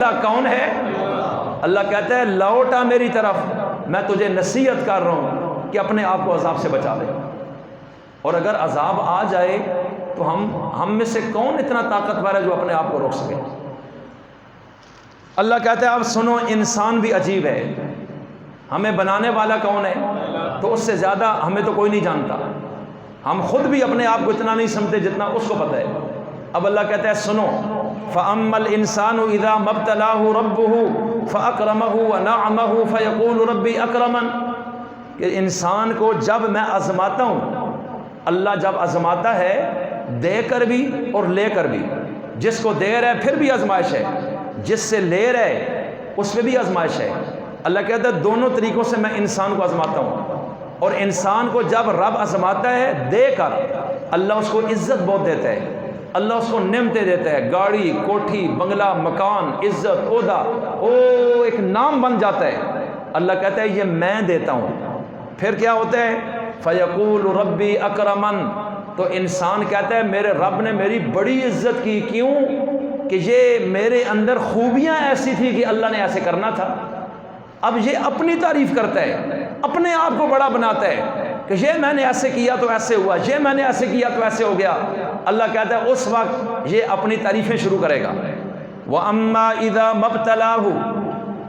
اللہ کون ہے؟ اللہ کہتا ہے لوٹا میری طرف، میں تجھے نصیحت کر رہا ہوں کہ اپنے آپ کو عذاب سے بچا لے، اور اگر عذاب آ جائے تو ہم میں سے کون اتنا طاقتور ہے جو اپنے آپ کو روک سکے؟ اللہ کہتا ہے اب سنو، انسان بھی عجیب ہے، ہمیں بنانے والا کون ہے؟ تو اس سے زیادہ ہمیں تو کوئی نہیں جانتا، ہم خود بھی اپنے آپ کو اتنا نہیں سمجھتے جتنا اس کو پتہ ہے۔ اب اللہ کہتا ہے سنو، فَأَمَّا الْإِنسَانُ إِذَا مَا ابْتَلَاهُ رَبُّهُ فَأَكْرَمَهُ وَنَعَمَهُ فَيَقُولُ رَبِّي أَكْرَمَنِ، کہ انسان کو جب میں آزماتا ہوں، اللہ جب آزماتا ہے دے کر بھی اور لے کر بھی، جس کو دے رہا ہے پھر بھی آزمائش ہے، جس سے لے رہا ہے اس میں بھی آزمائش ہے۔ اللہ کہتا ہے دونوں طریقوں سے میں انسان کو آزماتا ہوں، اور انسان کو جب رب آزماتا ہے دے کر، اللہ اس کو عزت بہت دیتا ہے، اللہ اس کو نعمتیں دیتا ہے، گاڑی، کوٹھی، بنگلہ، مکان، عزت، عہدہ، ایک نام بن جاتا ہے۔ اللہ کہتا ہے یہ میں دیتا ہوں، پھر کیا ہوتا ہے؟ فَيَقُولُ رَبِّي أَكْرَمَنِ، تو انسان کہتا ہے میرے رب نے میری بڑی عزت کی، کیوں؟ کہ یہ میرے اندر خوبیاں ایسی تھی کہ اللہ نے ایسے کرنا تھا۔ اب یہ اپنی تعریف کرتا ہے، اپنے آپ کو بڑا بناتا ہے کہ یہ میں نے ایسے کیا تو ایسے ہوا، یہ میں نے ایسے کیا تو ایسے ہو گیا۔ اللہ کہتا ہے اس وقت یہ اپنی تعریفیں شروع کرے گا۔ وَأَمَّا إِذَا مَا ابْتَلَاهُ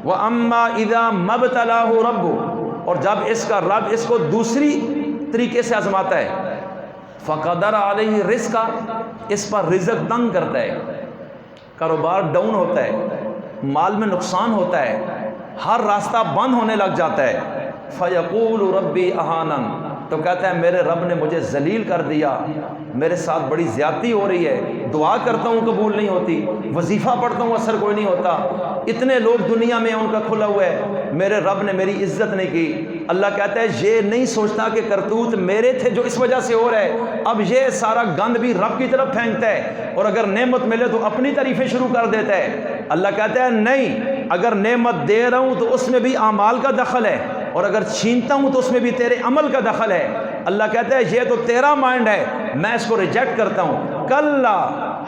وَأَمَّا إِذَا مَا ابْتَلَاهُ رَبُّهُ، اور جب اس کا رب اس کو دوسری طریقے سے آزماتا ہے، فَقَدَرَ عَلَيْهِ رِزْقَهُ، اس پر رزق تنگ کرتا ہے، کاروبار ڈاؤن ہوتا ہے، مال میں نقصان ہوتا ہے، ہر راستہ بند ہونے لگ جاتا ہے، فَيَقُولُ رَبِّي أَهَانَنِ، تو کہتا ہے میرے رب نے مجھے ذلیل کر دیا، میرے ساتھ بڑی زیادتی ہو رہی ہے، دعا کرتا ہوں قبول نہیں ہوتی، وظیفہ پڑھتا ہوں اثر کوئی نہیں ہوتا، اتنے لوگ دنیا میں ان کا کھلا ہوا ہے، میرے رب نے میری عزت نہیں کی۔ اللہ کہتا ہے یہ نہیں سوچتا کہ کرتوت میرے تھے جو اس وجہ سے ہو رہا ہے، اب یہ سارا گند بھی رب کی طرف پھینکتا ہے، اور اگر نعمت ملے تو اپنی تعریفیں شروع کر دیتا ہے۔ اللہ کہتا ہے نہیں، اگر نعمت دے رہا ہوں تو اس میں بھی اعمال کا دخل ہے، اور اگر چھینتا ہوں تو اس میں بھی تیرے عمل کا دخل ہے۔ اللہ کہتا ہے یہ تو تیرا مائنڈ ہے، میں اس کو ریجیکٹ کرتا ہوں۔ کلا،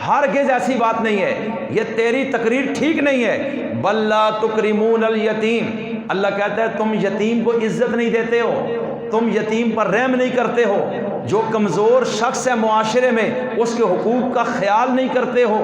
ہرگز ایسی بات نہیں ہے، یہ تیری تقریر ٹھیک نہیں ہے۔ بل لا تکرمون الیتیم، اللہ کہتا ہے تم یتیم کو عزت نہیں دیتے ہو، تم یتیم پر رحم نہیں کرتے ہو، جو کمزور شخص ہے معاشرے میں اس کے حقوق کا خیال نہیں کرتے ہو۔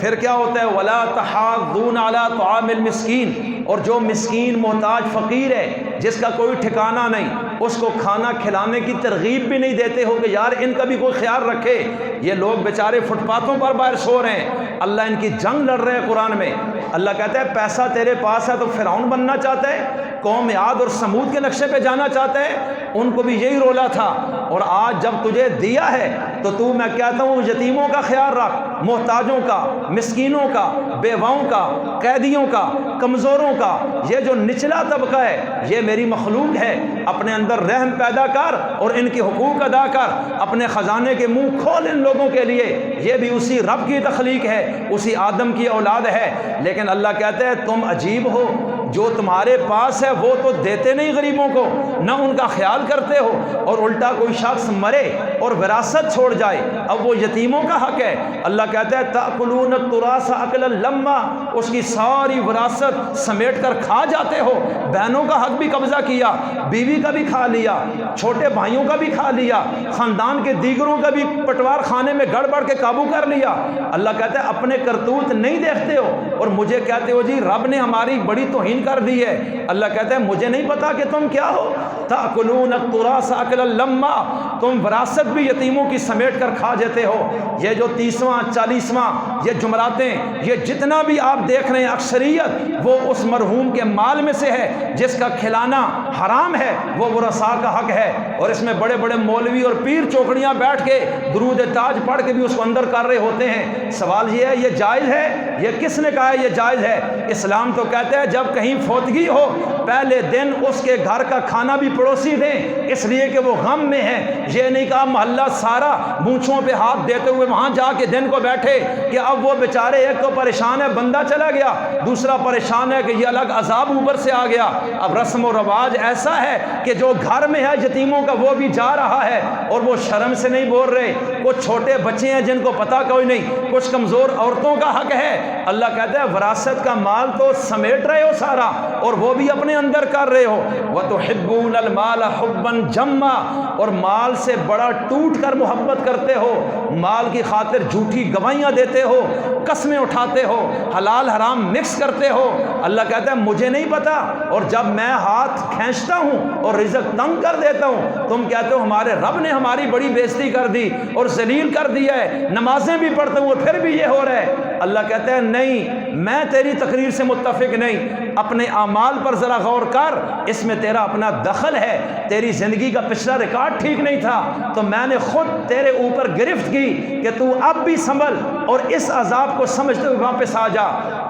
پھر کیا ہوتا ہے؟ ولا تحاضون علی طعام المسکین، اور جو مسکین، محتاج، فقیر ہے، جس کا کوئی ٹھکانہ نہیں، اس کو کھانا کھلانے کی ترغیب بھی نہیں دیتے ہو کہ یار ان کا بھی کوئی خیال رکھے، یہ لوگ بیچارے فٹ پاتھوں پر باہر سو رہے ہیں، اللہ ان کی جنگ لڑ رہے ہیں قرآن میں۔ اللہ کہتا ہے پیسہ تیرے پاس ہے تو فرعون بننا چاہتا ہے، قوم عاد اور سمود کے نقشے پہ جانا چاہتا ہے، ان کو بھی یہی رولا تھا، اور آج جب تجھے دیا ہے تو میں کہتا ہوں یتیموں کا خیال رکھ، محتاجوں کا، مسکینوں کا، بیواؤں کا، قیدیوں کا، کمزوروں کا، یہ جو نچلا طبقہ ہے یہ میری مخلوق ہے، اپنے اندر رحم پیدا کر اور ان کے حقوق ادا کر، اپنے خزانے کے منہ کھول ان لوگوں کے لیے، یہ بھی اسی رب کی تخلیق ہے، اسی آدم کی اولاد ہے۔ لیکن اللہ کہتا ہے تم عجیب ہو، جو تمہارے پاس ہے وہ تو دیتے نہیں غریبوں کو، نہ ان کا خیال کرتے ہو، اور الٹا کوئی شخص مرے اور وراثت چھوڑ جائے، اب وہ یتیموں کا حق ہے۔ اللہ کہتا ہے تأکلون التراث اکلا لما، اس کی ساری وراثت سمیٹ کر کھا جاتے ہو، بہنوں کا حق بھی قبضہ کیا، بیوی کا بھی کھا لیا، چھوٹے بھائیوں کا بھی کھا لیا، خاندان کے دیگروں کا بھی پٹوار خانے میں گڑبڑ کے قابو کر لیا۔ اللہ کہتا ہے اپنے کرتوت نہیں دیکھتے ہو اور مجھے کہتے ہو جی رب نے ہماری بڑی توہین کر دی ہے۔ اللہ کہتا ہے مجھے نہیں پتا کہ تم کیا ہو، تأکلون التراث اکلا لما، تم وراثت بھی یتیموں کی سمیٹ کر کھا جاتے ہو۔ یہ جو 30واں 40واں یہ جمراتیں، یہ جتنا بھی آپ دیکھ رہے ہیں اکثریت وہ اس مرحوم کے مال میں سے ہے، جس کا کھلانا حرام ہے، وہ ورثاء کا حق ہے، اور اس میں بڑے بڑے مولوی اور پیر چوکڑیاں بیٹھ کے درود تاج پڑھ کے بھی اس کو اندر کر رہے ہوتے ہیں۔ سوال یہ ہے یہ جائز ہے؟ یہ کس نے کہا ہے یہ جائز ہے؟ اسلام تو کہتا ہے جب کہیں کہیں فوتگی ہو پہلے دن اس کے گھر کا کھانا بھی پڑوسی دیں، اس لیے کہ وہ غم میں ہے۔ یہ نہیں کہا محلہ سارا مونچھوں پہ ہاتھ دیتے ہوئے وہاں جا کے دن کو بیٹھے کہ اب وہ بیچارے ایک تو پریشان ہے بندہ چلا گیا، دوسرا پریشان ہے کہ یہ الگ عذاب اوپر سے آ گیا۔ اب رسم و رواج ایسا ہے کہ جو گھر میں ہے یتیموں کا وہ بھی جا رہا ہے اور وہ شرم سے نہیں بول رہے۔ کچھ چھوٹے بچے ہیں جن کو پتہ کوئی نہیں، کچھ کمزور عورتوں کا حق ہے۔ اللہ کہتا ہے وراثت کا مال تو سمیٹ رہے ہو سارا اور وہ بھی اپنے اندر کر رہے ہو۔ وَتُحِبُّونَ الْمَالَ حُبًّا جَمًّا، اور مال سے بڑا ٹوٹ کر محبت کرتے ہو، مال کی خاطر جھوٹی گواہیاں دیتے ہو، قسمیں اٹھاتے ہو، حلال حرام مکس کرتے ہو۔ اللہ کہتا ہے مجھے نہیں پتا، اور جب میں ہاتھ کھینچتا ہوں اور رزق تنگ کر دیتا ہوں تم کہتے ہو ہمارے رب نے ہماری بڑی بےزتی کر دی اور ذلیل کر دیا ہے، نمازیں بھی پڑھتا ہوں اور پھر بھی یہ ہو رہا ہے۔ اللہ کہتا ہے نہیں، میں تیری تقریر سے متفق نہیں، اپنے اعمال پر ذرا غور کر، اس میں تیرا اپنا دخل ہے۔ تیری زندگی کا پچھلا ریکارڈ ٹھیک نہیں تھا تو میں نے خود تیرے اوپر گرفت کی کہ تو اب بھی سنبھل اور اس عذاب کو سمجھتے ہوئے واپس آ جا۔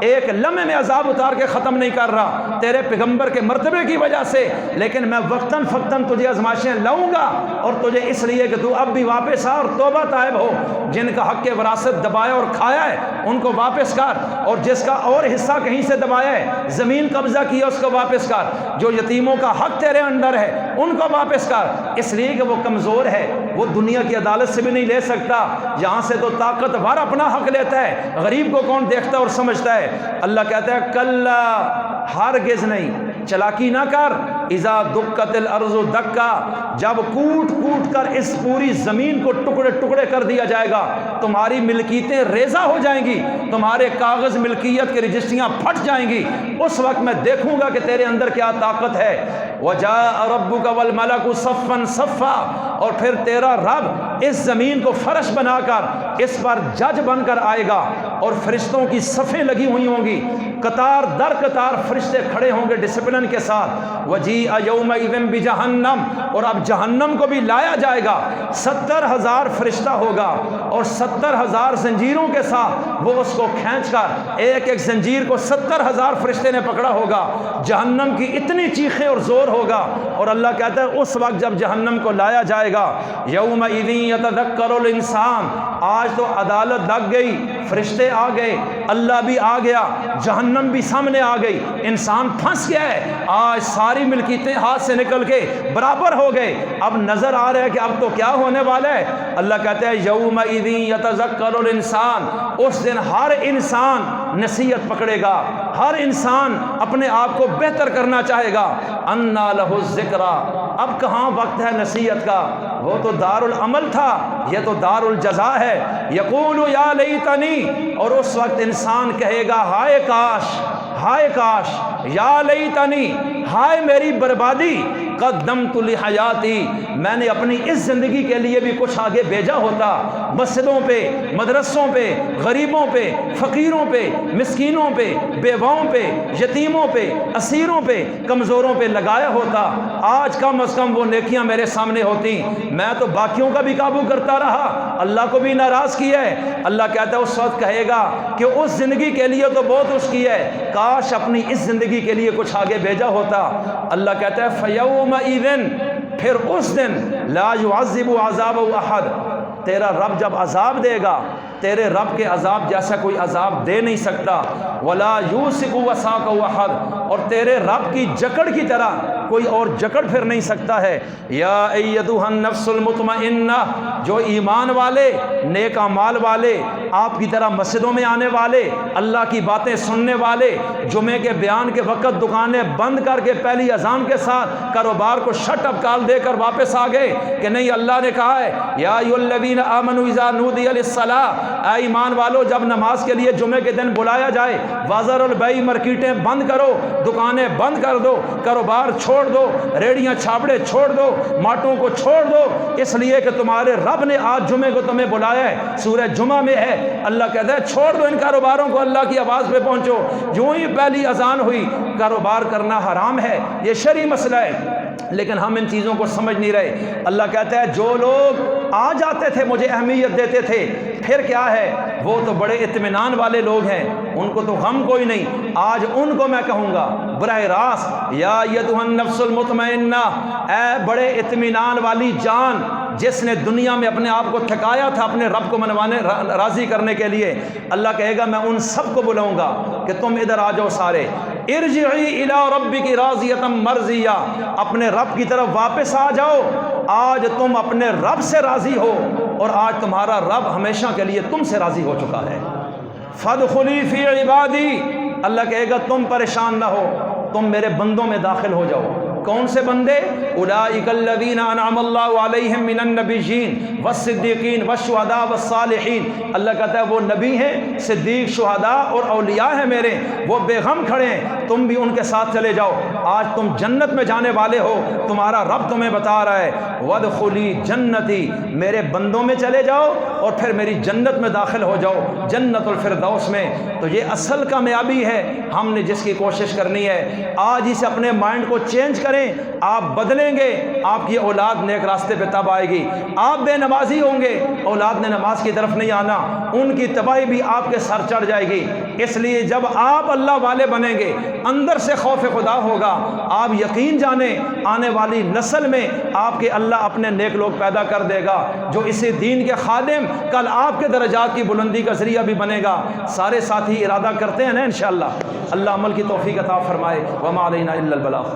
ایک لمحے میں عذاب اتار کے ختم نہیں کر رہا تیرے پیغمبر کے مرتبے کی وجہ سے، لیکن میں وقتاً فقتاً تجھے آزمائشیں لاؤں گا، اور تجھے اس لیے کہ تو اب بھی واپس آ اور توبہ طائب ہو۔ جن کا حق وراثت دبایا اور کھایا ہے ان کو واپس کر، اور جس کا اور حصہ کہیں سے دبایا ہے، زمین قبضہ کیا، اس کو واپس کر۔ جو یتیموں کا حق تیرے انڈر ہے ان کو واپس کر، اس لیے کہ وہ کمزور ہے، وہ دنیا کی عدالت سے بھی نہیں لے سکتا، یہاں سے تو طاقتور اپنا حق لیتا ہے، غریب کو کون دیکھتا اور سمجھتا ہے۔ اللہ کہتا ہے کلا، ہرگز نہیں، چلاکی نہ کر، اذا دکت الارض دکا، جب کوٹ کوٹ کر اس پوری زمین کو ٹکڑے ٹکڑے کر دیا جائے گا، تمہاری ملکیتیں ریزہ ہو جائیں گی، تمہارے کاغذ ملکیت کی رجسٹریاں پھٹ جائیں گی، اس وقت میں دیکھوں گا کہ تیرے اندر کیا طاقت ہے۔ وَجَاءَ رَبُّكَ وَالْمَلَكُ صَفًّا صَفًّا، اور پھر تیرا رب اس زمین کو فرش بنا کر اس پر جج بن کر آئے گا، اور فرشتوں کی صفیں لگی ہوئی ہوں گی، قطار در قطار فرشتے کھڑے ہوں گے ڈسپلن کے ساتھ۔ وَجِيءَ يَوْمَئِذٍ بِجَهَنَّمَ، اور اب جہنم کو بھی لایا جائے گا، 70,000 فرشتہ ہوگا اور 70,000 زنجیروں کے ساتھ وہ اس کو کھینچ کر، ایک ایک زنجیر کو 70,000 فرشتے نے پکڑا ہوگا، جہنم کی اتنی چیخیں اور زور ہوگا۔ اور اللہ کہتا ہے اس وقت جب جہنم کو لایا جائے گا، یومئذ یتذکر الانسان، آج تو عدالت لگ گئی، فرشتے آ گئے، اللہ بھی آ گیا، جہنم بھی سامنے آ گئی، انسان پھنس گیا ہے، آج ساری ملکیتیں ہاتھ سے نکل کے برابر ہو گئے، اب نظر آ رہا ہے کہ اب تو کیا ہونے والا ہے۔ اللہ کہتا ہے یومئذ یتذکر الانسان، اس دن ہر انسان نصیحت پکڑے گا، ہر انسان اپنے آپ کو بہتر کرنا چاہے گا۔ انا لہ الذکریٰ، اب کہاں وقت ہے نصیحت کا، وہ تو دار العمل تھا، یہ تو دار الجزا ہے۔ یقول یا لیتنی، اور اس وقت انسان کہے گا ہائے کاش، ہائے کاش، یا لیتنی، ہائے میری بربادی، قدمت لحیاتی، میں نے اپنی اس زندگی کے لیے بھی کچھ آگے بھیجا ہوتا، مسجدوں پہ، مدرسوں پہ، غریبوں پہ، فقیروں پہ، مسکینوں پہ، بیواؤں پہ، یتیموں پہ، اسیروں پہ، کمزوروں پہ لگایا ہوتا، آج کم از کم وہ نیکیاں میرے سامنے ہوتی۔ میں تو باقیوں کا بھی قابو کرتا رہا، اللہ کو بھی ناراض کیا ہے۔ اللہ کہتا ہے اس وقت کہے گا کہ اس زندگی کے لیے تو بہت کچھ کیا ہے، کاش اپنی اس زندگی کے لیے کچھ آگے بھیجا ہوتا۔ اللہ کہتا ہے فَيَوْمَئِذٍ، پھر اس دن لا يعذب عذابہ احد، تیرا رب جب عذاب دے گا، تیرے رب کے عذاب جیسا کوئی عذاب دے نہیں سکتا، ولا یوثق وثاقہ احد، اور تیرے رب کی جکڑ کی طرح کوئی اور جکڑ پھر نہیں سکتا ہے۔ یا ایتھا النفس المطمئنہ، جو ایمان والے، نیک اعمال والے، آپ کی طرح مسجدوں میں آنے والے، اللہ کی باتیں سننے والے، جمعے کے بیان کے وقت دکانیں بند کر کے پہلی اذان کے ساتھ کاروبار کو شٹ اپ کال دے کر واپس آ گئے کہ نہیں اللہ نے کہا ہے یا ایھا الذین آمنوا اذا نودی للصلاۃ، اے ایمان والو جب نماز کے لیے جمعے کے دن بلایا جائے، وذروا البیع، مارکیٹیں بند کرو، دکانیں بند کر دو، کاروبار چھوڑ دو، ریڑیاں چھاپڑے چھوڑ دو، ماٹوں کو چھوڑ دو، اس لیے کہ تمہارے رب نے آج جمعے کو تمہیں بلایا ہے، سورہ جمعہ میں ہے۔ اللہ کہتا ہے چھوڑ دو ان کاروباروں کو، اللہ کی آواز پہ پہنچو۔ جو ہی پہلی اذان ہوئی، کاروبار کرنا حرام ہے، یہ شرعی مسئلہ ہے، لیکن ہم ان چیزوں کو سمجھ نہیں رہے۔ اللہ کہتا ہے جو لوگ آ جاتے تھے مجھے اہمیت دیتے تھے، پھر کیا ہے، وہ تو بڑے اطمینان والے لوگ ہیں، ان کو تو غم کوئی نہیں۔ آج ان کو میں کہوں گا براہ راست یا ایھا النفس المطمئنہ، اے بڑے اطمینان والی جان جس نے دنیا میں اپنے آپ کو تھکایا تھا اپنے رب کو منوانے راضی کرنے کے لیے، اللہ کہے گا میں ان سب کو بلاؤں گا کہ تم ادھر آ جاؤ سارے، ارجعی الی ربک راضیۃ مرضیہ، اپنے رب کی طرف واپس آ جاؤ، آج تم اپنے رب سے راضی ہو اور آج تمہارا رب ہمیشہ کے لیے تم سے راضی ہو چکا ہے۔ فادخلی فی عبادی، اللہ کہے گا تم پریشان نہ ہو، تم میرے بندوں میں داخل ہو جاؤ۔ کون سے بندے؟ اولئک الذین انعم اللہ علیہم من النبیین والصدیقین والشہداء والصالحین، اللہ کہتا ہے وہ نبی ہیں، صدیق، شہداء اور اولیاء ہیں میرے، وہ بے غم کھڑے ہیں، تم بھی ان کے ساتھ چلے جاؤ، آج تم جنت میں جانے والے ہو، تمہارا رب تمہیں بتا رہا ہے وادخلی جنتی، میرے بندوں میں چلے جاؤ اور پھر میری جنت میں داخل ہو جاؤ، جنت الفردوس میں۔ تو یہ اصل کامیابی ہے، ہم نے جس کی کوشش کرنی ہے، آج ہی سے اپنے مائنڈ کو چینج کریں، آپ بدلیں گے، آپ کی اولاد نیک راستے پہ تب آئے گی۔ آپ بے نمازی ہوں گے، اولاد نے نماز کی طرف نہیں آنا، ان کی تباہی بھی آپ کے سر چڑھ جائے گی۔ اس لیے جب آپ اللہ والے بنیں گے، اندر سے خوف خدا ہوگا، آپ یقین جانیں آنے والی نسل میں آپ کے اللہ اپنے نیک لوگ پیدا کر دے گا جو اسی دین کے خادم کل آپ کے درجات کی بلندی کا ذریعہ بھی بنے گا۔ سارے ساتھی ارادہ کرتے ہیں نا انشاءاللہ، اللہ عمل کی توفیق عطا فرمائے۔ وما علینا الا البلاغ۔